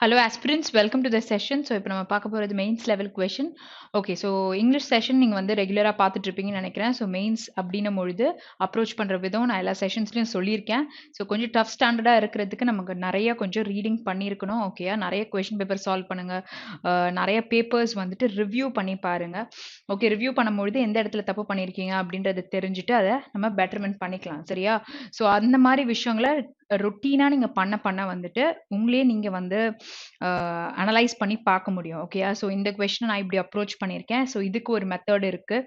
Hello aspirants, welcome to the session. So இப்போ நம்ம பார்க்க போறது mains level question. Okay, so English session நீங்கள் வந்து ரெகுலராக பார்த்துட்டு இருப்பீங்கன்னு நினைக்கிறேன். ஸோ மெயின்ஸ் அப்படின்னும் பொழுது அப்ரோச் பண்ணுற விதம் நான் எல்லா செஷன்ஸ்லையும் சொல்லியிருக்கேன். ஸோ கொஞ்சம் டஃப் ஸ்டாண்டர்டாக இருக்கிறதுக்கு நமக்கு நிறைய கொஞ்சம் ரீடிங் பண்ணியிருக்கணும். ஓகேயா, நிறைய கொஷின் பேப்பர் சால்வ் பண்ணுங்க, நிறைய பேப்பர்ஸ் வந்துட்டு ரிவ்யூ பண்ணி பாருங்க. ஓகே, ரிவ்யூ பண்ணும்பொழுது எந்த இடத்துல தப்பு பண்ணியிருக்கீங்க அப்படின்றத தெரிஞ்சுட்டு அதை நம்ம பெட்டர்மெண்ட் பண்ணிக்கலாம். சரியா? ஸோ அந்த மாதிரி விஷயங்களை ரொட்டீனாக நீங்கள் பண்ண வந்துட்டு உங்களே நீங்கள் வந்து அனலைஸ் பண்ணி பார்க்க முடியும். ஓகேயா, ஸோ இந்த கொஸ்டினை நான் இப்படி அப்ரோச் பண்ணியிருக்கேன். ஸோ இதுக்கு ஒரு மெத்தட் இருக்கு.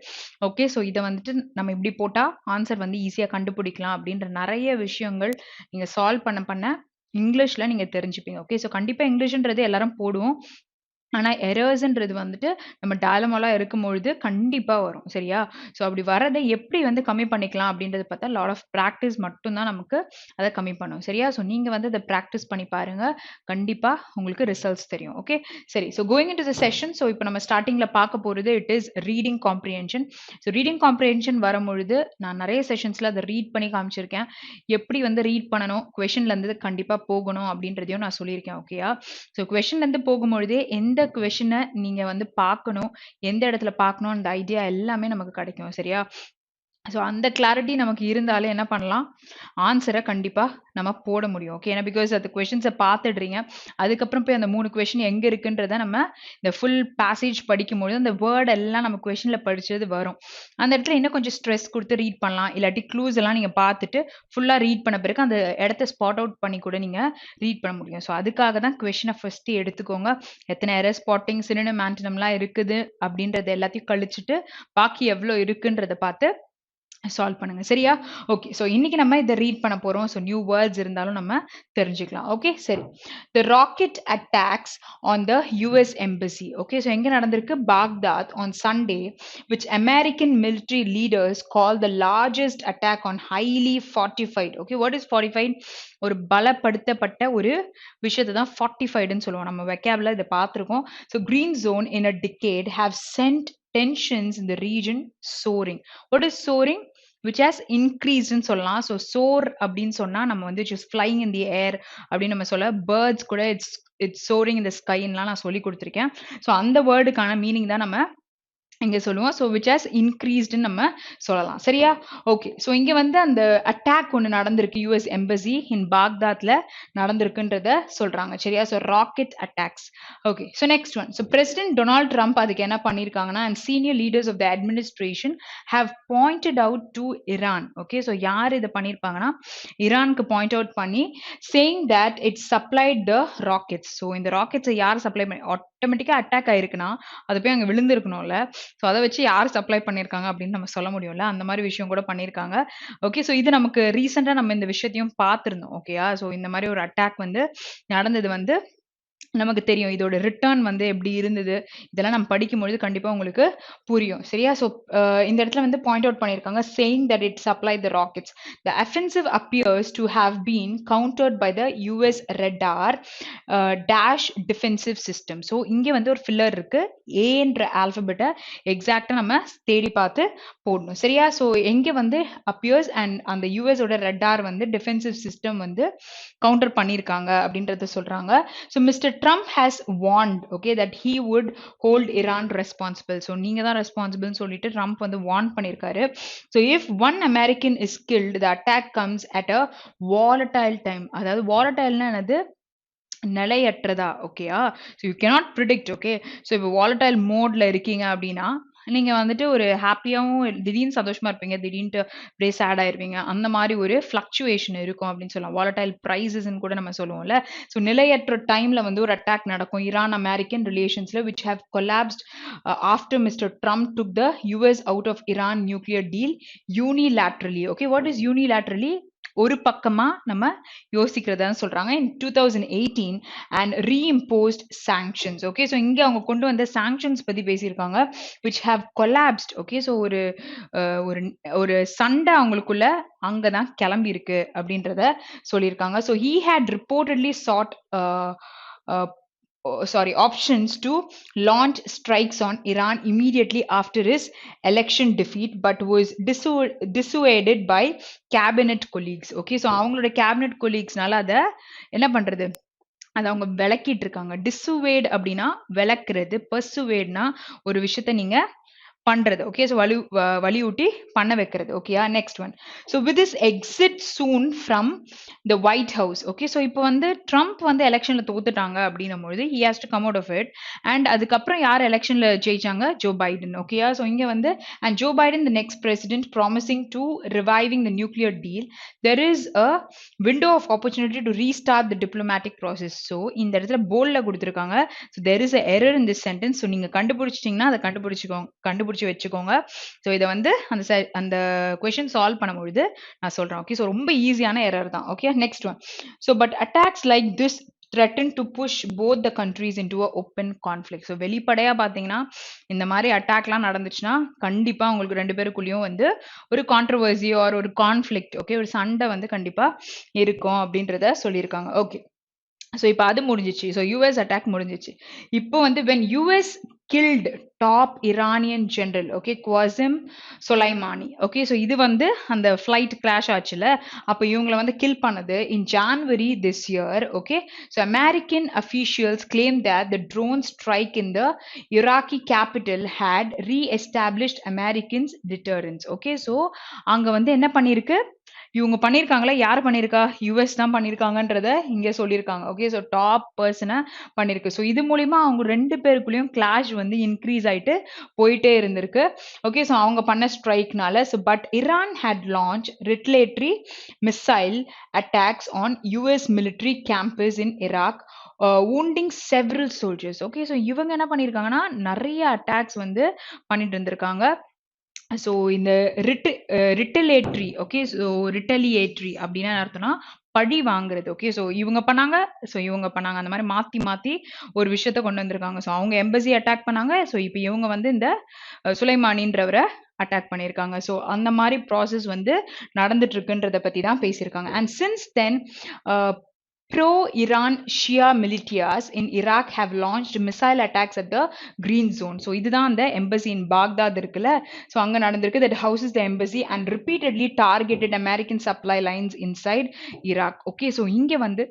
ஓகே, ஸோ இதை வந்துட்டு நம்ம இப்படி போட்டால் ஆன்சர் வந்து ஈஸியாக கண்டுபிடிக்கலாம் அப்படின்ற நிறைய விஷயங்கள் நீங்கள் சால்வ் பண்ண இங்கிலீஷில் நீங்கள் தெரிஞ்சுப்பீங்க. ஓகே, ஸோ கண்டிப்பாக இங்கிலீஷ்ன்றது எல்லாரும் போடுவோம். ஆனால் எரர்ஸ்ன்றது வந்துட்டு நம்ம டயலமாலாம் இருக்கும்பொழுது கண்டிப்பாக வரும். சரியா? ஸோ அப்படி வரதை எப்படி வந்து கம்மி பண்ணிக்கலாம் அப்படின்றத பார்த்தா லாட் ஆஃப் ப்ராக்டிஸ் மட்டும்தான் நமக்கு அதை கம்மி பண்ணும். சரியா? ஸோ நீங்கள் வந்து அதை ப்ராக்டிஸ் பண்ணி பாருங்க, கண்டிப்பாக உங்களுக்கு ரிசல்ட்ஸ் தெரியும். ஓகே, சரி. So going in to the session. So இப்போ நம்ம ஸ்டார்டிங்கில் பார்க்க போகிறது it is reading comprehension. So reading comprehension வரும்பொழுது நான் நிறைய செஷன்ஸில் அதை ரீட் பண்ணி காமிச்சிருக்கேன். எப்படி வந்து ரீட் பண்ணணும், கொஷின்லேருந்து கண்டிப்பாக போகணும் அப்படின்றதையும் நான் சொல்லியிருக்கேன். ஓகேயா? ஸோ கொஷின்லேருந்து போகும்பொழுதே எந்த கொஷினை நீங்க வந்து பார்க்கணும், எந்த இடத்துல பார்க்கணும், அந்த ஐடியா எல்லாமே நமக்கு கிடைக்கும். சரியா? ஸோ அந்த கிளாரிட்டி நமக்கு இருந்தாலே என்ன பண்ணலாம், ஆன்சரை கண்டிப்பாக நம்ம போட முடியும். ஓகே, ஏன்னா பிகாஸ் அந்த கொஷின்ஸை பார்த்துடுறீங்க, அதுக்கப்புறம் போய் அந்த 3 கொஷின் எங்கே இருக்குன்றத நம்ம இந்த ஃபுல் பேசேஜ் படிக்கும்பொழுது அந்த வேர்ட் எல்லாம் நம்ம கொஷினில் படிச்சது வரும். அந்த இடத்துல இன்னும் கொஞ்சம் ஸ்ட்ரெஸ் கொடுத்து ரீட் பண்ணலாம். இல்லாட்டி க்ளூஸ் எல்லாம் நீங்கள் பார்த்துட்டு ஃபுல்லாக ரீட் பண்ண பிறகு அந்த இடத்த ஸ்பாட் அவுட் பண்ணி கூட நீங்கள் ரீட் பண்ண முடியும். ஸோ அதுக்காக தான் கொஷினை ஃபஸ்ட்டு எடுத்துக்கோங்க. எத்தனை எரர் ஸ்பாட்டிங், சினோனிம், ஆன்டோனிம்லாம் இருக்குது அப்படின்றது எல்லாத்தையும் கழிச்சுட்டு பாக்கி எவ்வளோ இருக்குன்றதை பார்த்து சால்வ் பண்ணுங்க. சரியா? ஓகே, ஸோ இன்னைக்கு நம்ம இதை ரீட் பண்ண போறோம். ஸோ நியூ வேர்ட்ஸ் இருந்தாலும் நம்ம தெரிஞ்சுக்கலாம். ஓகே, சரி. த rocket attacks on the US embassy. Okay, so எங்க நடந்திருக்கு? Baghdad on Sunday, which American military leaders call the largest attack on highly fortified. Okay, what is fortified? ஒரு பலப்படுத்தப்பட்ட ஒரு விஷயத்தை தான் ஃபார்ட்டிஃபைடுன்னு சொல்லுவோம். நம்ம வெக்காபில் இதை பார்த்துருக்கோம். So green zone in a decade have sent tensions in the region soaring. What is soaring? Which has increased ன்னு சொல்லலாம். ஸோ சோர் அப்படின்னு சொன்னா நம்ம வந்து just flying in the air அப்படின்னு நம்ம சொல்ல, பேர்ட்ஸ் கூட இட்ஸ் soaring in the skyன்னுலாம் நான் சொல்லி கொடுத்துருக்கேன். ஸோ அந்த வேர்டுக்கான மீனிங் தான் நம்ம இங்க சொல்லுவோம். ஸோ விச் ஹாஸ் இன்க்ரீஸ்டுன்னு நம்ம சொல்லலாம். சரியா? ஓகே, ஸோ இங்க வந்து அந்த அட்டாக் ஒன்று நடந்திருக்கு, யூஎஸ் எம்பசி இன் பாக்தாத்ல நடந்திருக்குன்றத சொல்றாங்க. சரியா? So rocket attacks. Okay, so next one. So president Donald Trump அதுக்கு என்ன பண்ணியிருக்காங்கன்னா, and senior leaders of the administration have pointed out to Iran. Okay, so யார் இதை பண்ணியிருப்பாங்கன்னா, ஈரானுக்கு பாயிண்ட் அவுட் பண்ணி saying that it's supplied the rockets. So இந்த ராக்கெட்ஸை யார் சப்ளை பண்ணி, ஆட்டோமேட்டிக்காக அட்டாக் ஆயிருக்குன்னா அது போய் அங்கே விழுந்திருக்கணும்ல. ஸோ அதை வச்சு யார் சப்ளை பண்ணியிருக்காங்க அப்படின்னு நம்ம சொல்ல முடியும்ல. அந்த மாதிரி விஷயம் கூட பண்ணியிருக்காங்க. ஓகே, ஸோ இது நமக்கு ரீசெண்டாக நம்ம இந்த விஷயத்தையும் பார்த்துருந்தோம். ஓகேயா? ஸோ இந்த மாதிரி ஒரு அட்டாக் வந்து நடந்தது வந்து நமக்கு தெரியும். இதோட ரிட்டர்ன் வந்து எப்படி இருந்தது, இதெல்லாம் நம்ம படிக்கும்பொழுது கண்டிப்பா உங்களுக்கு புரியும். சரியா? ஸோ இந்த இடத்துல வந்து பாயிண்ட் அவுட் பண்ணியிருக்காங்க, saying that it supply the rockets. The offensive appears to have been countered by the US radar dash defensive system. So இங்கே வந்து ஒரு ஃபில்லர் இருக்கு, ஏன்ற ஆல்பபெட்டை எக்ஸாக்டா நம்ம தேடி பார்த்து போடணும். சரியா? ஸோ எங்க வந்து அப்பியர்ஸ் அண்ட் அந்த யூஎஸோட ரெடார் வந்து டிஃபென்சிவ் சிஸ்டம் வந்து கவுண்டர் பண்ணியிருக்காங்க அப்படின்றத சொல்றாங்க. So mister Trump has warned, okay, that he would hold Iran responsible. So நீங்க தான் ரெஸ்பான்சிபிள் சொல்லிட்டு ட்ரம்ப் வந்து வார்ன் பண்ணியிருக்காரு. So if one American is killed, the attack comes at a volatile time. அதாவது volatile என்னது? நிலையற்றதா. ஓகேயா? So you cannot predict. Okay, so இப்போ volatile மோட்ல இருக்கீங்க அப்படின்னா நீங்க வந்துட்டு ஒரு ஹாப்பியாகவும் திடீர்னு சந்தோஷமா இருப்பீங்க, திடீர்னு அப்படியே சேட் ஆயிருவீங்க. அந்த மாதிரி ஒரு ஃபிளக்சுவேஷன் இருக்கும் அப்படின்னு சொல்லலாம். வாலடைல் ப்ரைசஸ்ன்னு கூட நம்ம சொல்லுவோம்ல. ஸோ நிலையற்ற டைம்ல வந்து ஒரு அட்டாக் நடக்கும் ஈரான் அமெரிக்கன் ரிலேஷன்ஸ்ல, which have collapsed after mister Trump took the US out of Iran nuclear deal unilaterally. Okay, what is unilaterally? ஒரு பக்கமா நம்ம யோசிக்கிறதா சொல்றாங்க. In 2018 and reimposed sanctions. Okay, so இங்க அவங்க கொண்டு வந்த சாங்ஷன்ஸ் பத்தி பேசியிருக்காங்க, which have collapsed. Okay, so ஒரு ஒரு சண்டை அவங்களுக்குள்ள அங்கதான் கிளம்பி இருக்கு அப்படின்றத சொல்லியிருக்காங்க. So he had reportedly sought options to launch strikes on Iran immediately after his election defeat, but was dissuaded by cabinet colleagues. Okay, so அவங்களோட cabinet colleaguesனால அதை என்ன பண்றது, அதை அவங்க விளக்கிட்டு இருக்காங்க. டிசுவேட் அப்படின்னா விளக்குறது, பர்சுவேட்னா ஒரு விஷயத்த நீங்க பண்றது. ஓகே, ஸோ வலியூட்டி பண்ண வைக்கிறது. ஓகேயா, next one. So with this exit soon from the White House. Okay, so இப்போ வந்து ட்ரம்ப் வந்து எலெக்ஷன்ல தோத்துட்டாங்க அப்படின்னும் பொழுது he has to come out of it. And அதுக்கப்புறம் யார் எலெக்ஷன்ல ஜெயிச்சாங்க? Joe Biden. ஓகேயா, ஸோ இங்க வந்து and Joe Biden the next president promising to reviving the nuclear deal. There is a window of opportunity to restart the diplomatic process. So இந்த இடத்துல போல்ட்ல கொடுத்துருக்காங்க. So there is a error in this sentence. So நீங்க கண்டுபிடிச்சிட்டீங்கன்னா அதை கண்டுபிடிச்சு வச்சுக்கோங்க. So இதை வந்து அந்த கொஸ்டின் சால்வ் பண்ணும்பொழுது நான் சொல்றேன். ஓகே, ஸோ ரொம்ப ஈஸியான எரர் தான். Okay, next one. So but attacks like this threaten to push both the countries into a open conflict. So வெளிப்படையா பார்த்தீங்கன்னா இந்த மாதிரி அட்டாக்லாம் நடந்துச்சுன்னா கண்டிப்பா உங்களுக்கு ரெண்டு பேருக்குள்ளேயும் வந்து ஒரு கான்ட்ரவர்சி ஆர் ஒரு கான்ஃப்ளிக்ட், ஓகே, ஒரு சண்டை வந்து கண்டிப்பா இருக்கும் அப்படின்றத சொல்லியிருக்காங்க. ஓகே, ஸோ இப்போ அது முடிஞ்சிச்சு. ஸோ யூஎஸ் அட்டாக் முடிஞ்சிச்சு. இப்போ வந்து when US killed top Iranian general, okay, Qasim Soleimani. Okay, so இது வந்து அந்த ஃப்ளைட் கிராஷ் ஆச்சுல, அப்போ இவங்களை வந்து கில் பண்ணது in January this year. Okay, so American officials claim that the drone strike in the Iraqi capital had re-established Americans' deterrence. Okay, so அங்க வந்து என்ன பண்ணிருக்கு, இவங்க பண்ணியிருக்காங்களா, யார் பண்ணியிருக்கா, யூஎஸ் தான் பண்ணியிருக்காங்கன்றத இங்கே சொல்லியிருக்காங்க. ஓகே, ஸோ டாப் பர்சனை பண்ணியிருக்கு. ஸோ இது மூலிமா அவங்க ரெண்டு பேருக்குள்ளேயும் கிளாஷ் வந்து இன்க்ரீஸ் ஆகிட்டு போயிட்டே இருந்திருக்கு. ஓகே, ஸோ அவங்க பண்ண ஸ்ட்ரைக்னால. So but Iran had launch retaliatory missile attacks on US military camps in Iraq, wounding several soldiers. Okay, so இவங்க என்ன பண்ணியிருக்காங்கன்னா நிறைய அட்டாக்ஸ் வந்து பண்ணிட்டு இருந்திருக்காங்க. ஸோ இந்த ரிட்டலேட்ரி, ஓகே, ஸோ ரிட்டலியேட்ரி அப்படின்னா அர்த்தம்னா பழி வாங்குறது. ஓகே, ஸோ இவங்க பண்ணாங்க, ஸோ இவங்க பண்ணாங்க, அந்த மாதிரி மாற்றி மாற்றி ஒரு விஷயத்த கொண்டு வந்திருக்காங்க. ஸோ அவங்க எம்பசி அட்டாக் பண்ணாங்க, ஸோ இப்போ இவங்க வந்து இந்த சுலைமானின்றவரை அட்டாக் பண்ணியிருக்காங்க. ஸோ அந்த மாதிரி ப்ராசஸ் வந்து நடந்துட்டு இருக்குன்றத பற்றி தான் பேசியிருக்காங்க. And since then pro-Iran Shia militias in Iraq have launched missile attacks at the Green Zone. So இதுதான் அந்த embassy in Baghdad இருக்குல்ல, ஸோ அங்கே நடந்திருக்கு, that houses the embassy and repeatedly targeted American supply lines inside Iraq. Okay, so இங்கே வந்து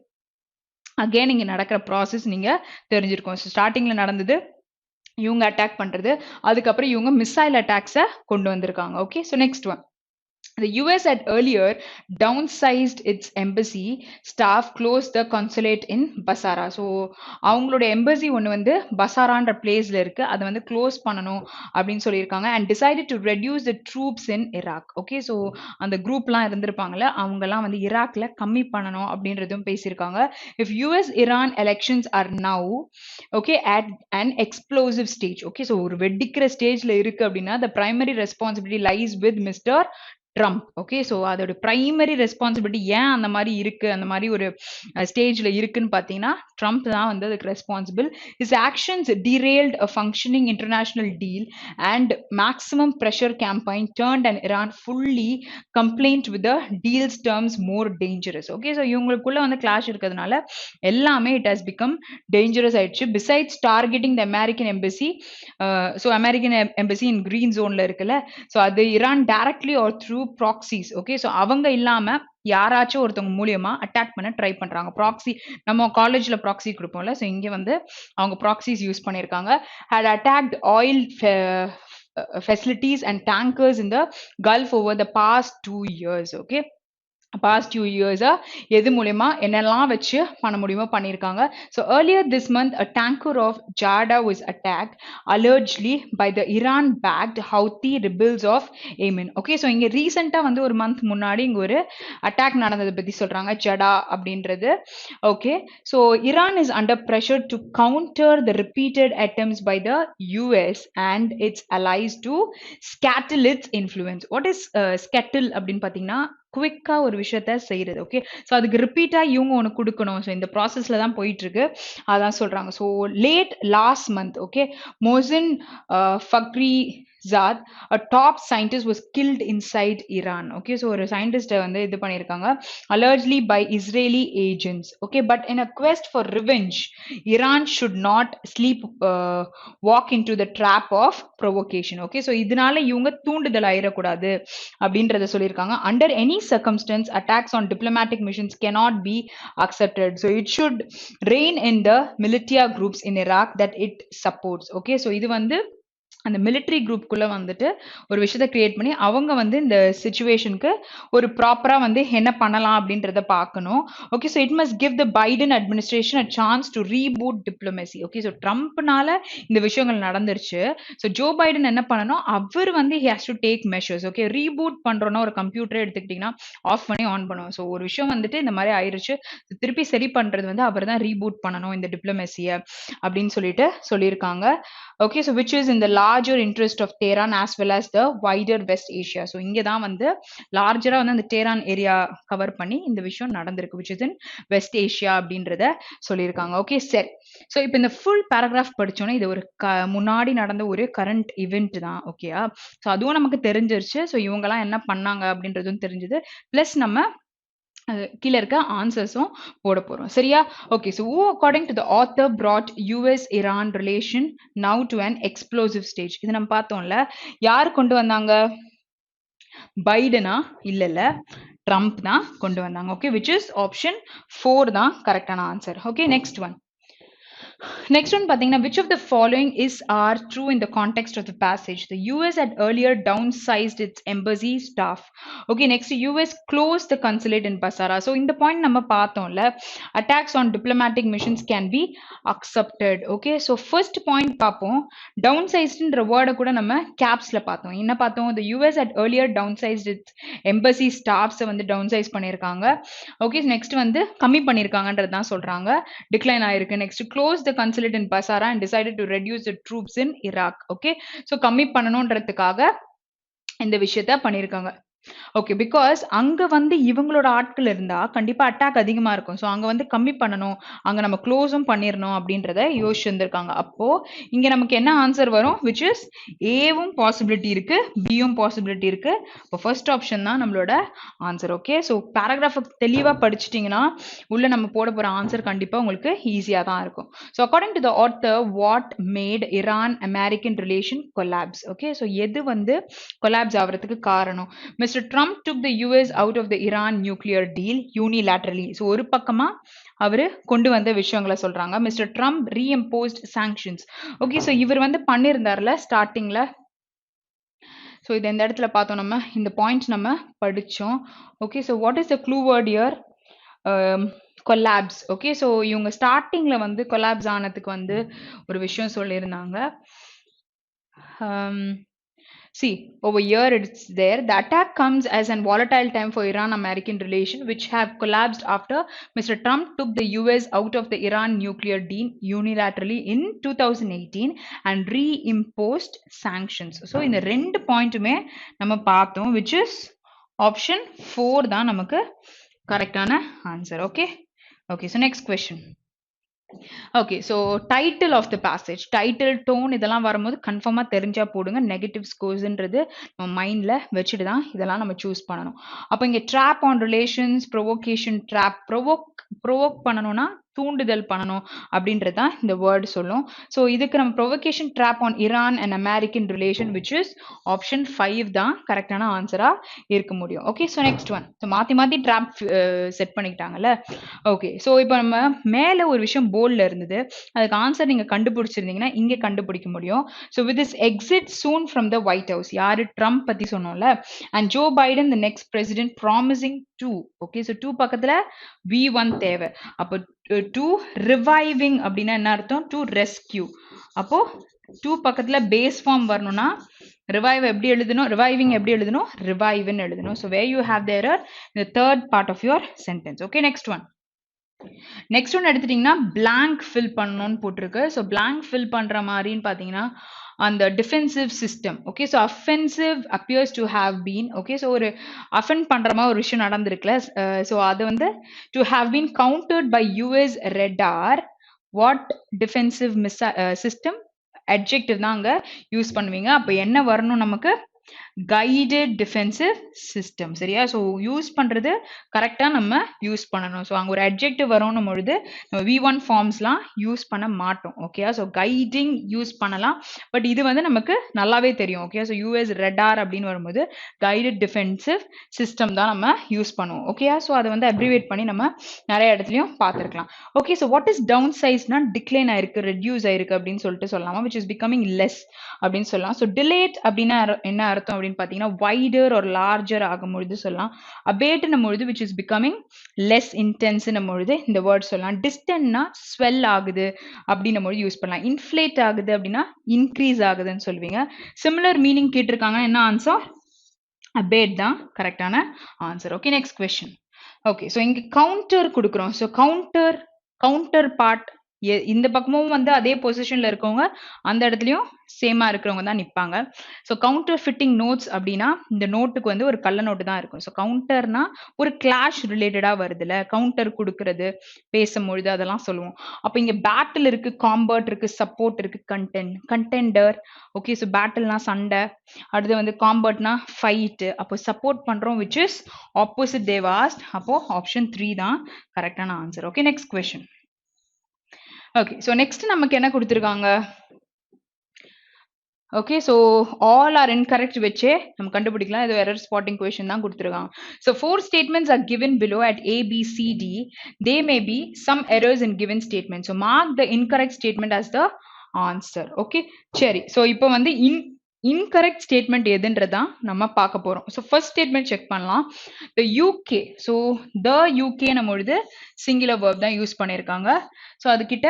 again இங்கே நடக்கிற process நீங்கள் தெரிஞ்சிருக்கோம். ஸோ ஸ்டார்டிங்கில் நடந்தது இவங்க அட்டாக் பண்ணுறது, அதுக்கப்புறம் இவங்க மிசைல் அட்டாக்ஸை கொண்டு வந்திருக்காங்க. Okay, so next one. The US had earlier downsized its embassy staff, closed the consulate in Basra. So அவங்களோட எம்பசி ஒன்று வந்து பசாரான்ற பிளேஸ்ல இருக்கு, அதை வந்து க்ளோஸ் பண்ணணும் அப்படின்னு சொல்லியிருக்காங்க. And decided to reduce the troops in Iraq. Okay, so அந்த குரூப்லாம் இருந்திருப்பாங்கல்ல, அவங்கெல்லாம் வந்து இராக்ல கம்மி பண்ணணும் அப்படின்றதும் பேசியிருக்காங்க. If US Iran elections are now okay at an explosive stage. Okay, so ஒரு வெடிக்கிற ஸ்டேஜ்ல இருக்கு அப்படின்னா the primary responsibility lies with Mr. Trump. Okay, so அதோட பிரைமரி ரெஸ்பான்சிபிலிட்டி ஏன் அந்த மாதிரி இருக்கு, அந்த மாதிரி ஒரு ஸ்டேஜ்ல இருக்குன்னு பார்த்தீங்கன்னா ட்ரம்ப் தான் வந்து அதுக்கு responsible. His actions derailed a functioning international deal and maximum pressure campaign turned an Iran fully compliant with the deal's terms more dangerous. Okay, so இவங்களுக்குள்ள வந்து கிளாஷ் இருக்கிறதுனால எல்லாமே it has become dangerous ஆயிடுச்சு. besides targeting the American embassy, so American embassy in green ஜோன்ல இருக்குல்ல, so அது Iran directly or through proxies. Okay, so அவங்க இல்லாம யாராச்சும் ஒருத்தவங்க மூலியமா அட்டாக் பண்ண ட்ரை பண்றாங்க. ப்ராக்சி நம்ம காலேஜ்ல ப்ராக்சி கொடுப்போம்ல, ஸோ இங்க வந்து அவங்க ப்ராக்சிஸ் யூஸ் பண்ணியிருக்காங்க. had attacked oil facilities and tankers in the Gulf over the past 2 years. okay, past 2 years எது மூலமா என்னெல்லாம் வச்சு பண்ண முடியுமோ பண்ணியிருக்காங்க. So earlier this month a tanker of Jada was attacked allegedly by the Iran backed Houthi rebels of Yemen. Okay, so இங்கே ரீசெண்டாக வந்து ஒரு மந்த் முன்னாடி இங்கே ஒரு அட்டாக் நடந்ததை பற்றி சொல்கிறாங்க, ஜடா அப்படின்றது. Okay, so Iran is under pressure to counter the repeated attempts by the US and its allies to scuttle its influence. What is scuttle அப்படின்னு பார்த்தீங்கன்னா குவிக்கா ஒரு விஷயத்த செய்யறது. ஓகே, ஸோ அதுக்கு ரிப்பீட்டா இவங்க ஒன்று கொடுக்கணும். ஸோ இந்த ப்ராசஸ்ல தான் போயிட்டு இருக்கு, அதான் சொல்றாங்க. So late last month okay Mohsen Fakhri Zad, a top scientist was killed inside Iran. Okay, so ஒரு scientist வந்து இது பண்ணிருக்காங்க allegedly by Israeli agents. Okay, but in a quest for revenge, Iran should not walk into the trap of provocation. Okay, so இதனால இவங்க தூண்டுதல் ஆயிடக்கூடாது அப்படின்றத சொல்லியிருக்காங்க. Under any circumstance, attacks on diplomatic missions cannot be accepted. So it should rein in the militia groups in Iraq that it supports. Okay, so இது வந்து அந்த military குரூப்குள்ள வந்துட்டு ஒரு விஷயத்தை கிரியேட் பண்ணி அவங்க வந்து இந்த சிச்சுவேஷனுக்கு ஒரு ப்ராப்பரா வந்து என்ன பண்ணலாம் அப்படின்றத பார்க்கணும். Okay, so it must give the Biden administration a chance to reboot diplomacy. Okay, so ட்ரம்ப்னால இந்த விஷயங்கள் நடந்துருச்சு. ஸோ ஜோ பைடன் என்ன பண்ணணும், அவர் வந்து he has to take measures. Okay, reboot பண்றோம்னா ஒரு கம்ப்யூட்டரை எடுத்துக்கிட்டிங்கன்னா ஆஃப் பண்ணி ஆன் பண்ணுவோம். ஸோ ஒரு விஷயம் வந்துட்டு இந்த மாதிரி ஆயிருச்சு, திருப்பி சரி பண்றது வந்து அவர் தான் ரீபூட் பண்ணணும் இந்த டிப்ளமசியை அப்படின்னு சொல்லிட்டு சொல்லியிருக்காங்க. Okay, so which is in the larger interest of Tehran as well as the wider West Asia. So இங்க தான் வந்து லார்ஜரா வந்து அந்த Tehran ஏரியா கவர் பண்ணி இந்த விஷயம் நடந்திருக்கு, which is in West Asia அப்படின்றத சொல்லியிருக்காங்க. ஓகே, சரி. ஸோ இப்போ இந்த ஃபுல் பேராகிராஃப் படிச்சோன்னா இது ஒரு முன்னாடி நடந்த ஒரு கரண்ட் இவெண்ட் தான். ஓகேயா, ஸோ அதுவும் நமக்கு தெரிஞ்சிருச்சு. ஸோ இவங்கெல்லாம் என்ன பண்ணாங்க அப்படின்றதும் தெரிஞ்சது. ப்ளஸ் நம்ம கீழே இருக்க ஆன்சர்ஸும் போட போறோம். சரியா? Okay, so who according to the author brought US-Iran relation now to an explosive stage? இது நம்ம பார்த்தோம்ல, யார் கொண்டு வந்தாங்க? பைடனா? இல்ல, ட்ரம்ப் தான் கொண்டு வந்தாங்க. ஓகே, which is option 4 தான் கரெக்டான answer. Okay, next one. Next one, which of the following are true in the context of the passage? The US had earlier downsized its embassy staff. Okay, next, US closed the consulate in Basara. So in the point நம்ம பார்த்தோம்ல, attacks on diplomatic missions can be accepted. Okay, so first point பார்ப்போம். Downsizedன்ற வேர்டை கூட நம்ம capsல பார்த்தோம். என்ன பார்த்தோம்? The US had earlier downsized its embassy staffs வந்து downsize பண்ணியிருக்காங்க. Okay, next வந்து கம்மி பண்ணியிருக்காங்கன்றது தான் சொல்றாங்க. Decline ஆயிருக்கு. Next, close the consulate in Basara and decided to reduce the troops in Iraq. Okay, so கம்மி பண்ணணும்ன்றதுக்காக இந்த விஷயத்தை பண்ணியிருக்காங்க. ஓகே, பிகாஸ் அங்க வந்து இவங்களோட ஆட்கள் இருந்தா கண்டிப்பா அட்டாக் அதிகமா இருக்கும். ஸோ அங்க வந்து கம்மி பண்ணணும், அங்க நம்ம க்ளோஸும் பண்ணிடணும் அப்படின்றத யோசிச்சிருந்திருக்காங்க. அப்போ இங்க நமக்கு என்ன ஆன்சர் வரும்? விச் இஸ் ஏவும் பாசிபிலிட்டி இருக்கு, பியும் பாசிபிலிட்டி இருக்கு. இப்போ ஃபர்ஸ்ட் ஆப்ஷன் தான் நம்மளோட ஆன்சர். ஓகே, ஸோ பேராகிராஃப் தெளிவா படிச்சிட்டிங்கன்னா உள்ள நம்ம போட போற ஆன்சர் கண்டிப்பா உங்களுக்கு ஈஸியா தான் இருக்கும். So according to the author, what made Iran American relation collapse? Okay, so எது வந்து கொலாப்ஸ் ஆகிறதுக்கு காரணம்? Mr. Trump took the US out of the Iran nuclear deal unilaterally. So ஒரு பக்கமா அவரு கொண்டு வந்த விஷயங்களை சொல்றாங்க. Mr. Trump reimposed sanctions. Okay, so இவர் வந்து பண்ணியிருந்தார்ல ஸ்டார்டிங்ல. ஸோ இது இந்த இடத்துல பார்த்தோம், நம்ம இந்த பாயிண்ட்ஸ் நம்ம படித்தோம். Okay, so what is the clue word here? Collapse. Okay, so இவங்க ஸ்டார்டிங்ல வந்து கொலாப்ஸ் ஆனதுக்கு வந்து ஒரு விஷயம் சொல்லியிருந்தாங்க. See, over here it's there. The attack comes as an volatile time for Iran-American relations, which have collapsed after Mr. Trump took the US out of the Iran nuclear deal unilaterally in 2018 and reimposed sanctions. So, in the ரெண்டு பாயிண்ட்டுமே நம்ம பார்த்தோம், which is option 4 தான் நமக்கு கரெக்டான answer. Okay, okay, so next question. Okay, so title of the passage, title, tone இதெல்லாம் வரும்போது கன்ஃபார்மாக தெரிஞ்சா போடுங்க. நெகட்டிவ் ஸ்கோர்ஸ்ன்றது நம்ம மைண்டில் வச்சுட்டு தான் இதெல்லாம் நம்ம சூஸ் பண்ணணும். அப்போ இங்கே drop on relations, provocation, drop, provoke பண்ணணும்னா தூண்டுதல் பண்ணணும் அப்படின்றது தான் இந்த வேர்டு சொல்லும். ஸோ இதுக்கு நம்ம provocation, drop on Iran and American relation, which is option 5 தான் கரெக்டான ஆன்சராக இருக்க முடியும். Okay, so next one. So மாற்றி ட்ராப் செட் பண்ணிக்கிட்டாங்கல்ல. ஓகே, ஸோ இப்போ நம்ம மேலே ஒரு விஷயம் போர்டில் இருந்தது, அதுக்கு ஆன்சர் நீங்கள் கண்டுபிடிச்சிருந்தீங்கன்னா இங்கே கண்டுபிடிக்க முடியும். So with this exit soon from the White House, யார்? ட்ரம்ப் பற்றி சொன்னோம்ல. And Joe Biden the next president promising to. Okay, so 2 பக்கத்தில் V1 தேவை. அப்போ டு ரிவைவிங் அப்படின்னா என்ன அர்த்தம்? To rescue. அப்போ 2 பக்கத்துல பேஸ் ஃபார்ம் வரணும்னா ரிவைவ் எப்படி எழுதணும்? ரிவைவிங் எப்படி எழுதணும்? ரிவைவ்னு எழுதணும். So where you have the error in the third part of your sentence. Okay, next one. Next one எடுத்துட்டிங்கன்னா blank fill பண்ணணும்னு போட்டிருக்கு. ஸோ blank fill பண்ணுற மாதிரின்னு பார்த்தீங்கன்னா அந்த defensive system. Okay, so offensive appears to have been. Okay, so ஒரு அஃபென்ட் பண்ணுற மாதிரி ஒரு விஷயம் நடந்திருக்குல்ல. ஸோ அது வந்து to have been countered by US radar. What defensive system? adjective தான் அங்க யூஸ் பண்ணுவீங்க. அப்ப என்ன வரணும் நமக்கு? guided defensive system. சரியா? ஸோ யூஸ் பண்றது கரெக்டா நம்ம யூஸ் பண்ணணும். ஸோ அங்க ஒரு adjective வரணும் பொழுது நம்ம V1 ஃபார்ம்ஸ்லாம் யூஸ் பண்ண மாட்டோம். ஓகே, ஸோ கைடிங் யூஸ் பண்ணலாம். பட் இது வந்து நமக்கு நல்லாவே தெரியும். ஓகே, ஸோ யூஎஸ் ரெடார் அப்படின்னு வரும்போது கைடட் டிஃபென்சிவ் சிஸ்டம் தான் நம்ம யூஸ் பண்ணுவோம். ஓகே, ஸோ அதை வந்து அப்ரிவேட் பண்ணி நம்ம நிறைய இடத்துலையும் பார்த்துருக்கலாம். Okay, so what is down சைஸ்னா டிக்ளைன் ஆயிருக்கு, ரெடியூஸ் ஆயிருக்கு அப்படின்னு சொல்லிட்டு சொல்லலாமா, விச் இஸ் பிகமிங் லெஸ் அப்படின்னு சொல்லலாம். ஸோ டிலேட் அப்படின்னா என்ன அர்த்தம் அப்படின்னு பார்த்தீங்கன்னா வைடர் ஒரு லார்ஜர் ஆகும் பொழுது சொல்லலாம். அபேட்னும் பொழுது விச் இஸ் பிகமிங் லெஸ் இன்டென்ஸ்னும் பொழுது இந்த வேர்ட் சொல்லலாம். டிஸ்டன்ட்னா ஸ்வெல் ஆகுது அப்படின்னும் பொழுது யூஸ் பண்ணலாம். இன்ஃப்ளேட் ஆகுது அப்படின்னா இன்க்ரீஸ் ஆகுதுன்னு சொல்லுவீங்க. சிமிலர் மீனிங் கேட்டிருக்காங்கன்னா என்ன ஆன்சர்? அபேட் தான் கரெக்டான answer. Okay, next question. Okay, so இங்க கவுண்டர் கொடுக்குறோம். ஸோ கவுண்டர் பார்ட் இந்த பக்கமும் வந்து அதே பொசிஷன்ல இருக்கவங்க அந்த இடத்துலயும் சேமா இருக்கிறவங்க தான் நிற்பாங்க. ஸோ கவுண்டர் ஃபிட்டிங் நோட்ஸ் அப்படின்னா இந்த நோட்டுக்கு வந்து ஒரு கள்ள நோட்டு தான் இருக்கும். ஸோ கவுண்டர்னா ஒரு கிளாஷ் ரிலேட்டடா வருதுல்ல, கவுண்டர் கொடுக்கறது பேசும்பொழுது அதெல்லாம் சொல்லுவோம். அப்போ இங்க பேட்டில் இருக்கு, காம்பர்ட் இருக்கு, சப்போர்ட் இருக்கு, கண்டெண்டர். ஓகே, ஸோ பேட்டில்னா சண்டை, அடுத்து வந்து காம்பர்ட்னா ஃபைட்டு, அப்போ சப்போர்ட் பண்றோம் which is opposite they've asked. அப்போ ஆப்ஷன் 3 தான் கரெக்டான answer. Okay, next question. Okay, so next நமக்கு என்ன கொடுத்துருக்காங்க? Okay, so all are incorrect வச்சே நம்ம கண்டுபிடிக்கலாம். இது எரர் ஸ்பாட்டிங் கொஸ்டின் தான் கொடுத்துருக்காங்க. So 4 statements are given below at A, B, C, D. They may be some errors in given statement. So mark the incorrect statement as the answer. Okay, சரி. So இப்போ வந்து incorrect statement எதுன்றதான் நம்ம பார்க்க போறோம். So first statement check பண்ணலாம். The UK, so the UK நம்ம பொழுது singular verb தான் யூஸ் பண்ணியிருக்காங்க. ஸோ அதுக்கிட்ட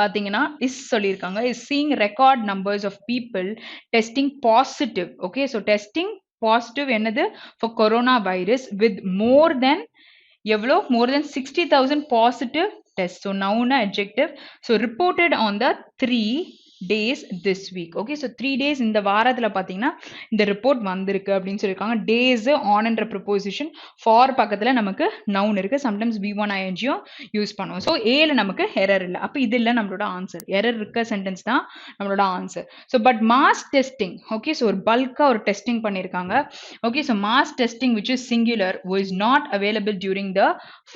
பாத்தீங்கன்னா இஸ் சொல்லியிருக்காங்க. Is seeing record numbers of people testing positive. Okay, so testing positive என்னது for corona virus with more than எவ்வளோ? More than 60,000 positive test. So noun adjective. So reported on the 3 days this week. Okay, so 3 days இந்த வாரத்தில் பார்த்தீங்கன்னா இந்த report வந்திருக்கு அப்படின்னு சொல்லியிருக்காங்க. Days on என்ற ப்ரிப்போசிஷன், ஃபார் பக்கத்தில் நமக்கு நவுன் இருக்கு. சம்டைம்ஸ் V1 INGயும் யூஸ் பண்ணுவோம். ஸோ ஏல நமக்கு எரர் இல்லை. அப்போ இது இல்லை நம்மளோட ஆன்சர். எரர் இருக்க சென்டென்ஸ் தான் நம்மளோட answer. So but mass testing, okay, so ஒரு பல்காக ஒரு டெஸ்டிங் பண்ணியிருக்காங்க. Okay, so mass testing which is singular was not available during the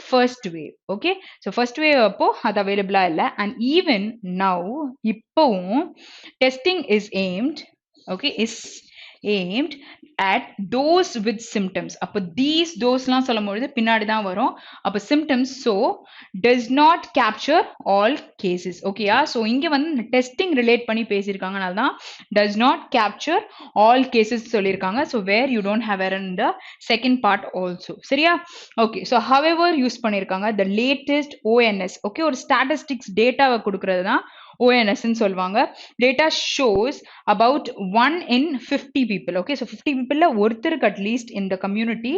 first wave. Okay, so first wave அப்போ அது அவைலபிளா இல்லை. அண்ட் ஈவன் நவ் இப்போவும் testing is aimed, okay, is aimed at those with symptoms. அப்போ these those-லாம் சொல்லும்பொழுது பின்னாடி தான் வரும். அப்போ symptoms, so does not capture all cases. ஓகேயா? ஸோ இங்கே வந்து டெஸ்டிங் ரிலேட் பண்ணி பேசியிருக்காங்கனால தான் does not capture all cases சொல்லியிருக்காங்க. So where you don't have error in the second part also. சரியா? ஓகே, ஸோ however யூஸ் பண்ணியிருக்காங்க the latest ONS. ஓகே, ஒரு statistics டேட்டாவை கொடுக்கறது தான் ONS ன்னு சொல்லுவாங்க. Data shows about 1 in 50 people. Okay, so 50 பீப்புளில் ஒருத்தருக்கு அட்லீஸ்ட் இந்த community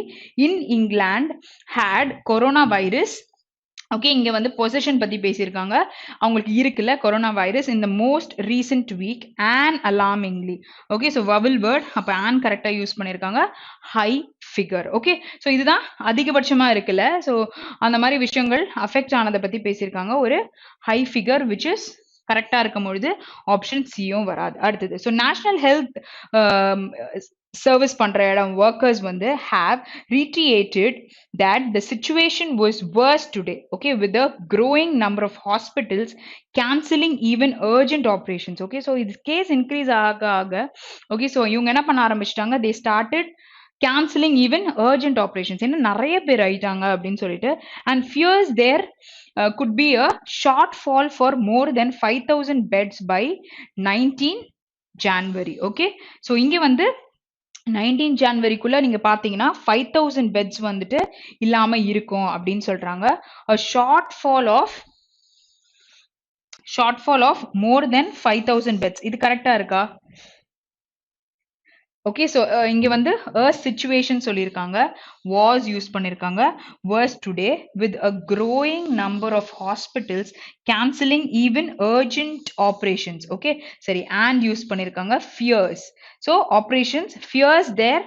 in England had corona virus. Okay, இங்கே வந்து பொசிஷன் பற்றி பேசியிருக்காங்க. அவங்களுக்கு இருக்குல்ல கொரோனா வைரஸ் இந்த most recent week and alarmingly. Okay, so vowel word, அப்போ ஆன் கரெக்டாக யூஸ் பண்ணியிருக்காங்க. High figure. ஓகே, ஸோ இதுதான் அதிகபட்சமாக இருக்குல்ல. ஸோ அந்த மாதிரி விஷயங்கள் அஃபெக்ட் ஆனதை பற்றி பேசியிருக்காங்க. ஒரு ஹை ஃபிகர் விச் இஸ் கரெக்டாக இருக்கும் பொழுது ஆப்ஷன் சியும் வராது. அடுத்தது, ஸோ நேஷனல் ஹெல்த் சர்வீஸ் பண்ற இடம் ஒர்க்கர்ஸ் வந்து have reiterated that the situation was worse today, okay, with the growing number of hospitals cancelling even urgent operations. Okay, so this case increase ஆக okay, so இவங்க என்ன பண்ண ஆரம்பிச்சிட்டாங்க, they started cancelling even urgent operations. என்ன நிறைய பேர் ஆயிட்டாங்க அப்படின்னு சொல்லிட்டு, and fears there could be a shortfall for more than 5,000 beds by 19 January. Okay, so இங்க வந்து 19 ஜான்வரிக்குள்ள நீங்க பாத்தீங்கன்னா 5,000 பெட்ஸ் வந்துட்டு இல்லாம இருக்கும் அப்படின்னு சொல்றாங்க. a shortfall of more than 5,000 beds. இது கரெக்டா இருக்கா? ஓகே, ஸோ இங்கே வந்து a situation சொல்லியிருக்காங்க, was யூஸ் பண்ணியிருக்காங்க, was today with a growing number of hospitals cancelling even urgent operations. Okay, சரி, and யூஸ் பண்ணியிருக்காங்க fears. So operations fears there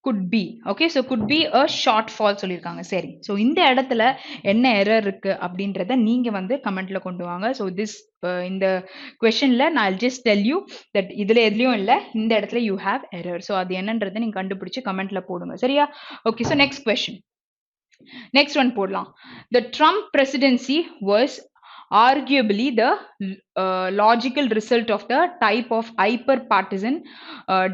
could be. Okay, so could be a shortfall சொல்லிருக்காங்க. சரி, so இந்த இடத்துல என்ன error இருக்கு அப்படின்றத நீங்க வந்து கமெண்ட்ல கொண்டு வாங்க. so this இந்த questionல நான் just tell you that இதுல எதுலயும் இல்ல, இந்த இடத்துல you have error. so அது என்னன்றதை நீங்க கண்டுபிடிச்சு கமெண்ட்ல போடுங்க. சரியா? okay, so next question. Next one போடலாம். The Trump presidency was arguably the logical result of the type of hyper-partisan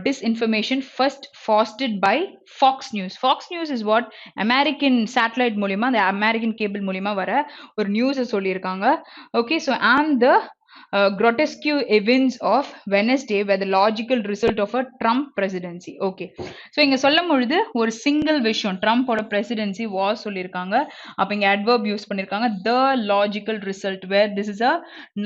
disinformation first fostered by Fox News. Fox News is what? American satellite மூலியமா, the American cable மூலியமா வர ஒரு நியூஸை சொல்லியிருக்காங்க. Okay, so and the grotesque events of Wednesday were the logical result of a Trump presidency. Okay, so இங்க சொல்லும் பொழுது ஒரு சிங்கிள் விஷயம் ட்ரம்போட presidency was சொல்லியிருக்காங்க. அப்ப இங்க adverb யூஸ் பண்ணிருக்காங்க. The logical result where this is a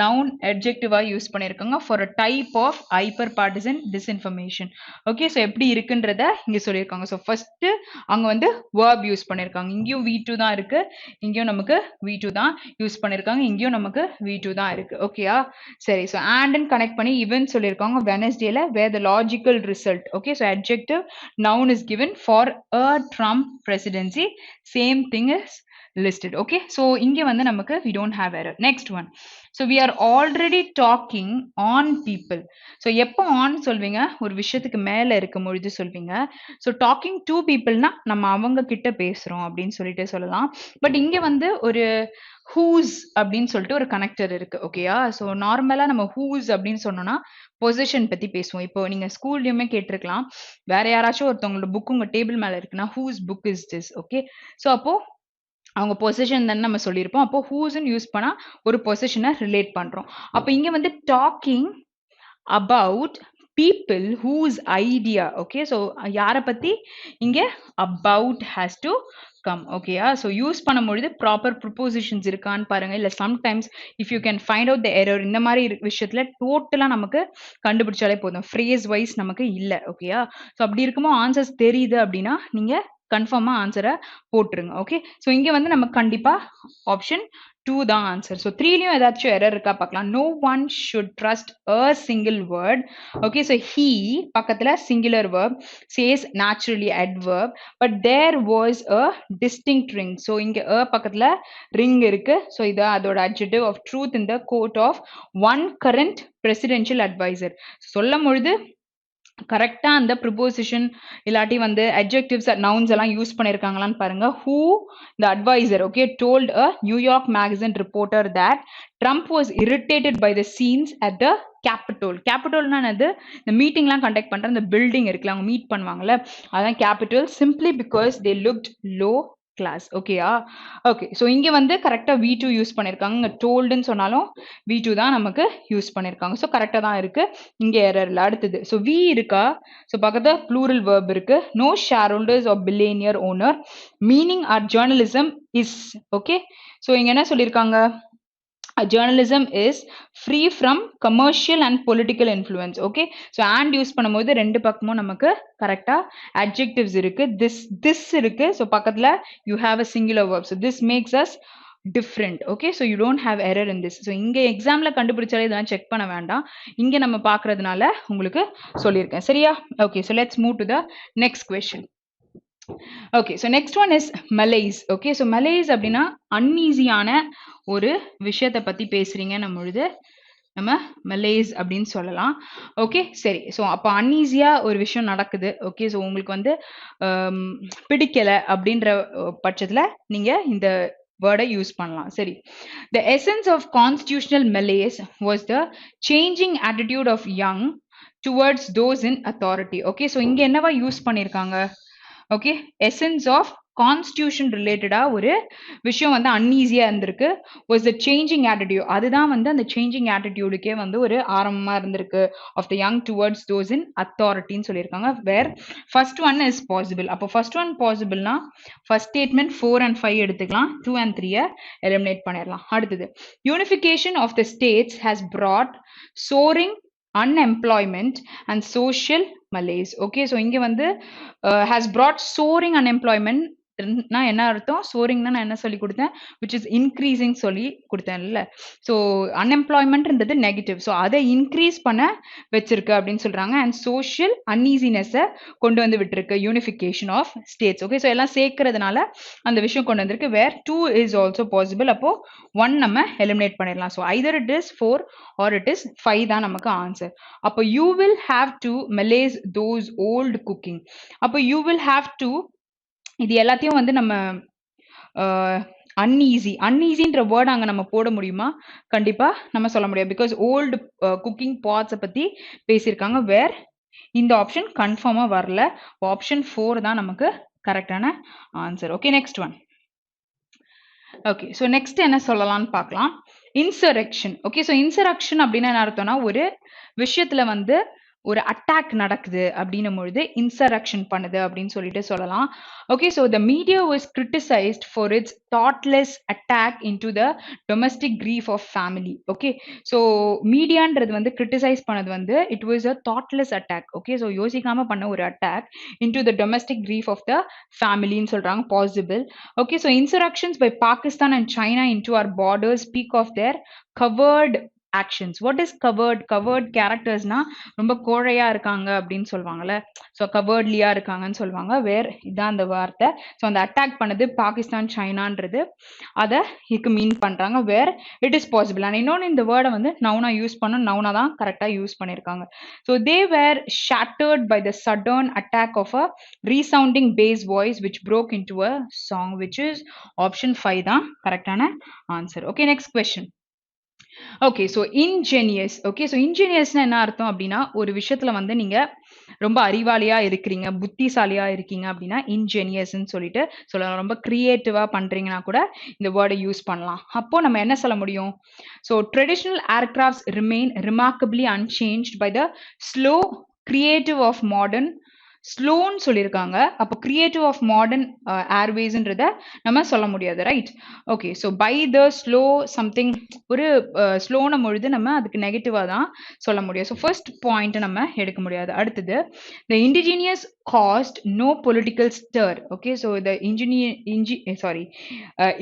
noun adjective use பண்ணிருக்காங்க for a type of hyper partisan disinformation. Okay, so எப்படி இருக்குன்றத இங்க சொல்லியிருக்காங்க. so first அங்க வந்து verb யூஸ் பண்ணிருக்காங்க. இங்கேயும் V2 தான் இருக்கு, இங்கேயும் நமக்கு V2 தான் யூஸ் பண்ணிருக்காங்க, இங்கேயும் நமக்கு V2 தான் இருக்கு. ஓகேயா? சரி, so and connect பண்ணி event சொல்லிருக்காங்க Wednesdayல where the logical result. Okay, so adjective noun is given for a Trump presidency, same thing is listed. Okay, so இங்க வந்து நமக்கு we don't have error. Next one, so we are already talking on people. so எப்போ on சொல்வீங்க? ஒரு விஷயத்துக்கு மேல இருக்கும் பொழுது சொல்வீங்க. so talking to people னா நம்ம அவங்க கிட்ட பேசுறோம் அப்படின்னு சொல்லிட்டு சொல்லலாம். பட் இங்க வந்து ஒரு whose அப்படின்னு சொல்லிட்டு ஒரு கனெக்டர் இருக்கு. ஓகேயா? ஸோ நார்மலா நம்ம whose அப்படின்னு சொன்னோம்னா பொசிஷன் பத்தி பேசுவோம். இப்போ நீங்க ஸ்கூல்லயுமே கேட்டிருக்கலாம், வேற யாராச்சும் ஒருத்தவங்களோட புக் உங்க டேபிள் மேல இருக்குன்னா whose book is this? Okay, so அப்போ அவங்க பொசிஷன் தானே நம்ம சொல்லியிருப்போம். அப்போ who's யூஸ் பண்ணா ஒரு பொசிஷனை ரிலேட் பண்றோம். அப்போ இங்க வந்து docking about people whose idea. Okay, so யாரை பத்தி? இங்க about has to come. Okay, so use பண்ணும்பொழுது proper prepositions இருக்கான்னு பாருங்க. இல்ல sometimes if you can find out the error, இந்த மாதிரி விஷயத்துல டோட்டலா நமக்கு கண்டுபிடிச்சாலே போதும், phrase wise நமக்கு இல்ல. ஓகேயா? ஸோ அப்படி இருக்குமோ ஆன்சர்ஸ் தெரியுது அப்படின்னா நீங்க கன்ஃபார்மா ஆன்சரை போட்டுருங்க. ஓகே, ஸோ இங்க வந்து நம்ம கண்டிப்பா ஆப்ஷன் 2 தான் ஆன்சர். ஸோ 3லயும் ஏதாச்சும் எரர் இருக்கா பார்க்கலாம். no one should trust a single word. Okay, so he பக்கத்துல singular verb says naturally adverb, but there was a distinct ring. So இங்க a பக்கத்துல ring இருக்கு. ஸோ இது அதோட adjective of truth in the court of one current presidential advisor. சொல்லும் பொழுது கரெக்டா அந்த ப்ரிபோசிஷன் இல்லாட்டி வந்து adjectives nouns எல்லாம் யூஸ் பண்ணிருக்காங்களான்னு பாருங்க. who the advisor, okay, told a New York magazine reporter that Trump was irritated by the scenes at the Capitol. Capitolனா என்னது? இந்த மீட்டிங்லாம் கண்டக்ட் பண்ற அந்த பில்டிங் இருக்குல்ல, அவங்க மீட் பண்ணுவாங்கல்ல, அதான் Capitol, simply because they looked low class. ஓகேயா? ஓகே, ஸோ இங்க வந்து கரெக்டா V2 யூஸ் பண்ணிருக்காங்க. இங்க டோல்டுன்னு சொன்னாலும் V2 தான் நமக்கு யூஸ் பண்ணிருக்காங்க. ஸோ கரெக்டா தான் இருக்கு, இங்க எரர் இல்ல. அடுத்தது, ஸோ V இருக்கா? ஸோ பக்கத்துல ப்ளூரல் verb இருக்கு. no shareholders or billionaire owner, meaning our journalism is. Okay, so இங்க என்ன சொல்லியிருக்காங்க? journalism is free from commercial and political influence. okay, so and use பண்ணும்போது ரெண்டு பக்கமும் நமக்கு கரெக்டா adjectives இருக்கு. this இருக்கு. so பக்கத்துல you have a singular verb, so this makes us different. okay, so you don't have error in this. so இங்க எக்ஸாம்ல கண்டுபிடிச்சாலே இதெல்லாம் செக் பண்ண வேண்டாம், இங்க நம்ம பார்க்கிறதுனால உங்களுக்கு சொல்லியிருக்கேன். சரியா? okay, so let's move to the next question. okay, so next one is malaise. okay, so malaise அப்படின்னா அன்ஈஸியான ஒரு விஷயத்தை பத்தி பேசுறீங்கன்னும் பொழுது நம்ம malaise அப்படின்னு சொல்லலாம். ஓகே, சரி. ஸோ அப்போ அன்ஈஸியா ஒரு விஷயம் நடக்குது. ஓகே, ஸோ உங்களுக்கு வந்து பிடிக்கல அப்படின்ற பட்சத்துல நீங்க இந்த வேர்டை யூஸ் பண்ணலாம். சரி, the essence of constitutional malaise was the changing attitude of young towards those in authority. Okay, so இங்க என்னவா யூஸ் பண்ணிருக்காங்க? ஓகே, essence of கான்ஸ்டியூஷன் ரிலேட்டடா ஒரு விஷயம் வந்து அன்ஈஸியா இருந்திருக்கு. வாஸ் த சேஞ்சிங் ஆட்டிடியூட், அதுதான் வந்து அந்த சேஞ்சிங் ஆட்டிடியூடுக்கே வந்து ஒரு ஆரம்பமா இருந்திருக்கு. Of the young towards those in அத்தாரிட்டின்னு சொல்லியிருக்காங்க. Where first one is possible. அப்போ ஃபர்ஸ்ட் ஒன் பாசிபிள்னா ஃபர்ஸ்ட் ஸ்டேட்மெண்ட் 4 and 5 எடுத்துக்கலாம், 2 and 3 எலிமினேட் பண்ணிடலாம். அடுத்தது, unification of the states has brought soaring unemployment and social malaise. okay, so இங்க வந்து has brought soaring unemployment நான் என்ன அர்த்தம், சோரிங்னா நான் என்ன சொல்லி கொடுத்தேன், விச் இஸ் இன்க்ரீசிங் சொல்லி கொடுத்தேன்ல. ஸோ அன்எம்ப்ளாய்மெண்ட்ன்றது நெகட்டிவ், ஸோ அதை இன்க்ரீஸ் பண்ண வச்சிருக்கு அப்படின்னு சொல்றாங்க. அண்ட் சோஷியல் அன்ஈசினஸை கொண்டு வந்து விட்டுருக்கு, unification of states. Okay, so எல்லாம் சேர்க்கறதுனால அந்த விஷயம் கொண்டு வந்திருக்கு. வேர் 2 இஸ் ஆல்சோ பாசிபிள், அப்போ 1 நம்ம எலிமினேட் பண்ணிடலாம். So either it is 4 or it is 5 தான் நமக்கு ஆன்சர். அப்போ you will have to malaise those old cooking. அப்போ யூ வில் ஹாவ் டு, இது எல்லாத்தையும் வந்து நம்ம அன்ஈஸின்ற வேர்ட் அங்கே நம்ம போட முடியுமா? கண்டிப்பா நம்ம சொல்ல முடியாது, பிகாஸ் ஓல்டு குக்கிங் பாட்ஸை பத்தி பேசியிருக்காங்க. வேர் இந்த ஆப்ஷன் கன்ஃபார்மா வரல. ஆப்ஷன் 4 தான் நமக்கு கரெக்டான answer. Okay, next one. Okay, so next என்ன சொல்லலாம்னு பார்க்கலாம். இன்சரக்ஷன். ஓகே, ஸோ இன்சரக்ஷன் அப்படின்னா என்ன அர்த்தம்னா, ஒரு விஷயத்துல வந்து ஒரு அட்டாக் நடக்குது அப்படின்னும் பொழுது இன்சரக்ஷன் பண்ணுது அப்படின்னு சொல்லிட்டு சொல்லலாம். Okay, so the media was criticised for its thoughtless attack into the domestic grief of family. Okay, so மீடியான்றது வந்து கிரிட்டிசைஸ் பண்ணது வந்து it was a thoughtless attack. Okay, so யோசிக்காம பண்ண ஒரு attack into the domestic grief of the ஃபேமிலின்னு சொல்றாங்க, possible. Okay, so insurrections by Pakistan and China into our borders speak of their covered actions. What is covered? Covered charactersனா ரொம்ப கோழையா இருக்காங்க அப்படின்னு சொல்லுவாங்கல்ல, so கவர்ட்லியா இருக்காங்கன்னு சொல்லுவாங்க. வேர் இதான் அந்த வார்த்தை. ஸோ அந்த அட்டாக் பண்ணது பாகிஸ்தான் சைனான்றது அதை இதுக்கு மீன் பண்றாங்க. வேர் இட் இஸ் பாசிபிள். அண்ட் இன்னொன்று இந்த வேர்டை வந்து நவுனா யூஸ் பண்ணணும், நவுனா தான் கரெக்டாக யூஸ் பண்ணியிருக்காங்க. So they were shattered by the sudden attack of a resounding bass voice which broke into a song, which is option 5 தான் கரெக்டான answer. Okay, next question. Okay, so ingenious. Okay, so இன்ஜெனியஸ்னா என்ன அர்த்தம் அப்படின்னா, ஒரு விஷயத்துல வந்து நீங்க ரொம்ப அறிவாளியா இருக்கிறீங்க, புத்திசாலியா இருக்கீங்க அப்படின்னா இன்ஜெனியஸ்ன்னு சொல்லிட்டு சொல்லலாம். ரொம்ப கிரியேட்டிவா பண்றீங்கன்னா கூட இந்த வேர்டை யூஸ் பண்ணலாம். அப்போ நம்ம என்ன சொல்ல முடியும்? So traditional aircrafts remain remarkably unchanged by the slow creative of modern. ஸ்லோன்னு சொல்லியிருக்காங்க, அப்போ கிரியேட்டிவ் ஆஃப் மாடர்ன் ஏர்வேஸ்ன்றத நம்ம சொல்ல முடியாது, right? Okay, so by the slow something, ஒரு ஸ்லோன பொழுது நம்ம அதுக்கு நெகட்டிவாக தான் சொல்ல முடியும். ஸோ ஃபர்ஸ்ட் பாயிண்ட் நம்ம எடுக்க முடியாது. அடுத்தது, the indigenous cast no political stir. Okay, so the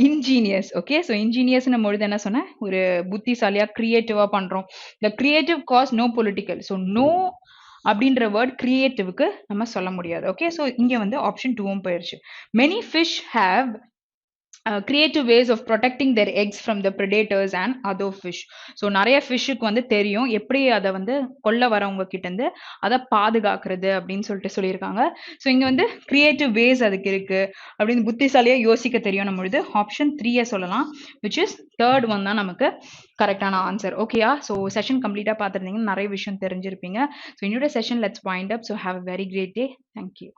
ingenious. Okay, so இன்ஜீனியஸ்னும் பொழுது என்ன சொன்னேன், ஒரு புத்திசாலியாக கிரியேட்டிவாக பண்ணுறோம். The creative cast no political. So no அப்படின்ற வேர்ட் கிரியேட்டிவ்க்கு நம்ம சொல்ல முடியாது. ஓகே, ஸோ இங்கே வந்து ஆப்ஷன் 2 போயிடுச்சு. Many fish have creative ways of protecting their eggs from the predators and other fish. So நிறைய ஃபிஷ்ஷுக்கு வந்து தெரியும் எப்படி அதை வந்து கொல்ல வரவங்க கிட்ட இருந்து அதை பாதுகாக்கிறது அப்படின்னு சொல்லிட்டு சொல்லியிருக்காங்க. ஸோ இங்கே வந்து கிரியேட்டிவ் வேஸ் அதுக்கு இருக்கு அப்படின்னு புத்திசாலியாக யோசிக்க தெரியும் பொழுது ஆப்ஷன் 3 சொல்லலாம், விச் இஸ் தேர்ட் ஒன் தான் நமக்கு கரெக்டான ஆன்சர். ஓகேயா? ஸோ செஷன் கம்ப்ளீட்டாக பார்த்துருந்தீங்கன்னா நிறைய விஷயம் தெரிஞ்சிருப்பீங்க. ஸோ என்னோட session let's wind up. So have a very great day. Thank you.